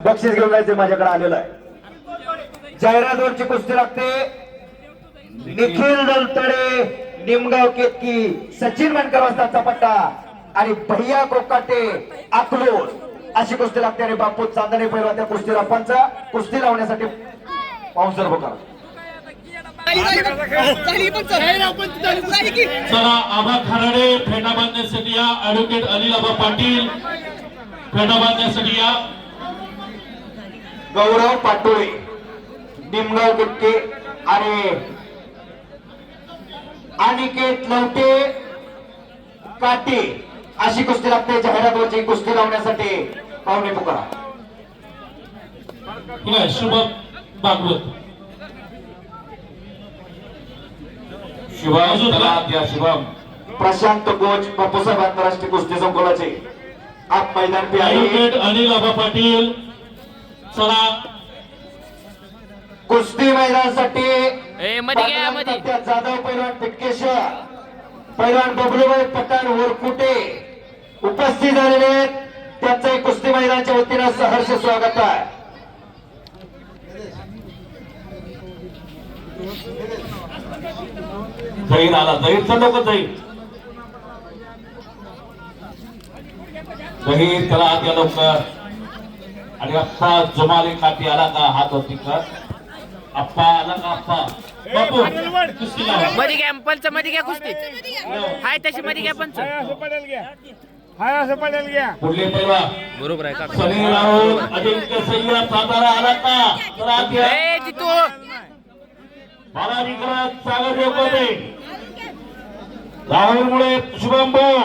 बक्षीस घेऊन जायचे माझ्याकडे आलेलं आहे। जाहिरातवरची कुस्ती लागते। निखिल दलतडे निमगाव केतकी, सचिन मनकर वाजताचा पट्टा आणि भैया कोकाटे अकलोज अशी कुस्ती लागते। आणि बापू चांदणे पहिला त्या कुस्तीला पंच कुस्ती लावण्यासाठी पाऊसर बघा। चला आबा खराडे फेटा बांधण्यासाठी या, ऍडव्होकेट अनिल आबा पाटील फेटा बांधण्यासाठी या, गौरव पाटोळे निमगाव केतकी आणि अनिकेत लवटे काटे अशी कुस्ती लागते। जाहिरातवरची कुस्ती लावण्यासाठी पाहुणे पुकारा। शुभम भागवत शुभम प्रशांत कोच बापूसाहेब आंतरराष्ट्रीय कुस्ती संकुलाचे आप मैदान पे आए। ऍडव्होकेट अनिल आबा पाटील चला कुस्ती मैदानासाठी जाधव पैलवान पिटकेश्वर पैलवान बबलूभाई पठाण वरकुटे उपस्थित झालेले आहेत। त्यांचं कुस्ती मैदानाच्या वतीनं सहर्ष स्वागत आहे। जाहीर आला, जाहीरचा लोक जाईल जाहीर त्याला आत या लवकर। आणि आप्पा जुमाले काठी आला का हात होती का आप्पा आला का आप्पा बापू कुस्ती लावा मध्ये घ्या पंच मध्ये घ्या कुस्ती हाय तशी मध्ये घ्या पंच हाय असं पडेल घ्या पुढले पैलवा बरोबर आहे का सनी राहुल अजिंक्य सय्यद सातारा आला का तर आत या। ए जितू बालाजी करत सागर देवकोटे राहुल मुळे शुभम भाऊ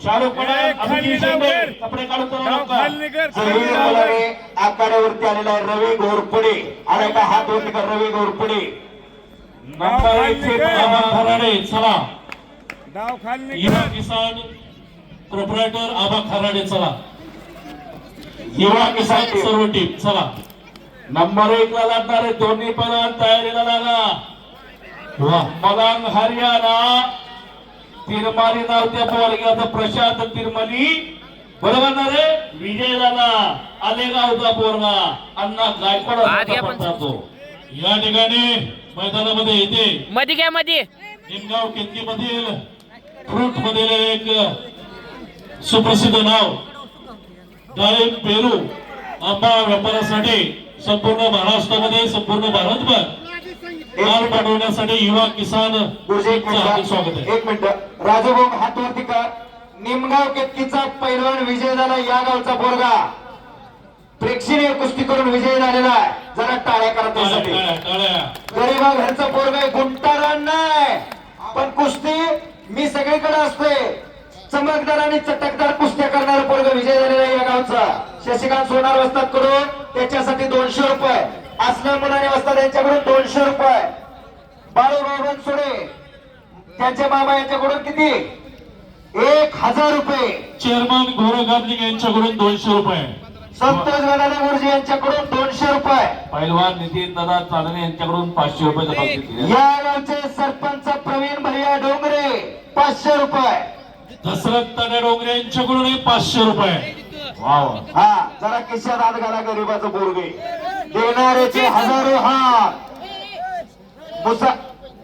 शाहरुख पठाण अभिजित शिंदे कपडे काढून आखाड्यावरती आलेला आहे रवी घोरपडे आला का हात होती का रवी घोरपडे नंबर 1 से आबा खराडे चला डाव खाली युवा किसान प्रोप्रायटर आबा खराडे चला युवा किसान सर्व टीम चला नंबर 1 ला लागणारे दोन्ही पैलवान तयारीला लागा। मलांग हरियाणा तिरमाली नाव त्या पोरग्याचं प्रशांत तिरमाली बरोबर ना रे विजय दादा आलेगावचा पोरगा अण्णा गायकवाड तो या ठिकाणी मैदानामध्ये येते मध्ये घ्या मध्ये निमगाव केतकी मधील फ्रूट मधील एक सुप्रसिद्ध नाव डाळिंब पेरू आंबा व्यापारासाठी संपूर्ण महाराष्ट्रामध्ये संपूर्ण भारतभर माल पाठवण्यासाठी युवा किसान स्वागत आहे। एक मिनिट राजूभाऊ हातवरती का निमगाव केतकीचा पैलवान विजय झाला। या गावचा पोरगा प्रेक्षणीय कुस्ती करून विजय झालेला आहे। जरा टाळ्या करा त्यासाठी। गरीबा घरचा पोरगा गुंटारान नाही पण कुस्ती मी सगळीकडे असते। चमकदार आणि चटकदार कुस्त्या करणारा पोरगा विजय झालेला आहे या गावचा। शशिकांत सोनार वस्ताद कडून त्याच्यासाठी 200 रुपये, असलम मुलाने वस्ताद यांच्याकडून 200 रुपये, बाळूभाऊ बनसोडे त्यांचे मामा यांच्याकडून किती 1000 रुपये, चेअरमन गोरगाबलिंग यांच्याकडून 200 रुपये, संतोष गणाने गुरुजी यांच्याकडून 200 रुपये, पैलवान नितीन दादा चांदणे यांच्याकडून 500 रुपये बक्षीस या गावचे सरपंच प्रवीण भैया डोंगरे 500 रुपये, दशरथ तडे डोंगरे यांच्याकडून 500 रुपये। वाव हा जरा खिशात हात घाला गरीबाचं पोरगे देणाऱ्याचे हजारो हात।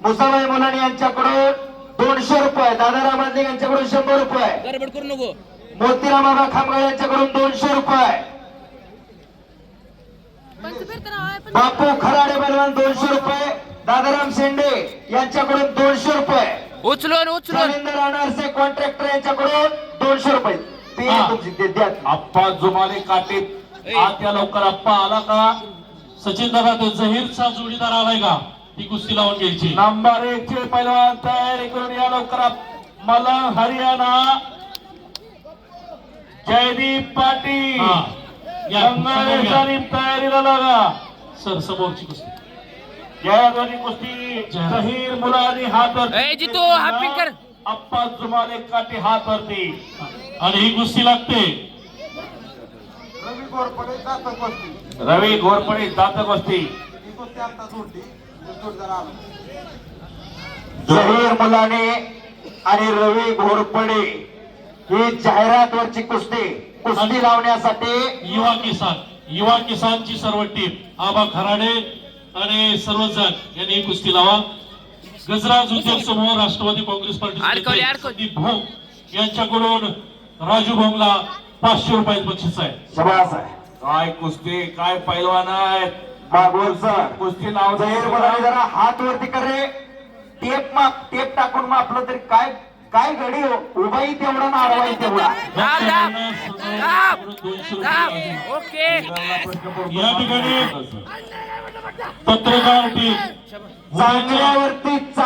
मुसाबाई मुलानी यांच्याकडून 200 रुपये, दादाराम आजले यांच्याकडून 100 रुपये, गडबड करू नको मोतीराम बाबा खामगाव यांच्याकडून 200 रुपये, बापू खराडे पैलवान 200 रुपये, दादाराम शेंडे यांच्याकडून 200 रुपये, उचलून रवींद्र राणारसे कॉन्ट्रॅक्टर यांच्याकडून 200 रुपये। ते तुमची द्या। आप्पा जुमाले काटे आत या लवकर। आप्पा आला का सचिन दादा तो जहीरचा जोडीदार आलाय का ती कुस्ती लावून घ्यायची। नंबर 1 चे पैलवान तयारी करून या लवकर। मलांग हरियाणा जयदीप पाटील तयारीला लागा सर समोरची कुस्ती जयद्वारी कुस्ती जहीर मुलानी हात ए जितू हापिंग कर आप्पा जुमाले काटे हात वरती आणि ही कुस्ती लागते। रवी घोरपडे दात कुस्ती जहीर मुलाने आणि रवी घोरपडे ही जाहिरातवरची कुस्ती लावण्यासाठी युवा किसान युवा किसानची सर्व टीम आबा खराडे आणि सर्वजण यांनी ही कुस्ती लावा. गजराज उद्योग समूह राष्ट्रवादी काँग्रेस अडकवली, पार्टी अडकवली. संदीप भोग यांच्याकडून राजू भोंगला 500 रुपये बक्षीस आहे. शबास आहे. काय कुस्ती काय पैलवान आहेत. भागवत सर कुस्ती नाव जाहीर बोलाने जरा हात वरती कर रे. टेप टाकून मापलं तरी काय काय घडी हो. उभाही तेवढा ना आडवाही तेवढा. दाब, दाब. 200 दाब. रुपये. ओके या ठिकाणी पत्रकार टीम चांगल्यावरती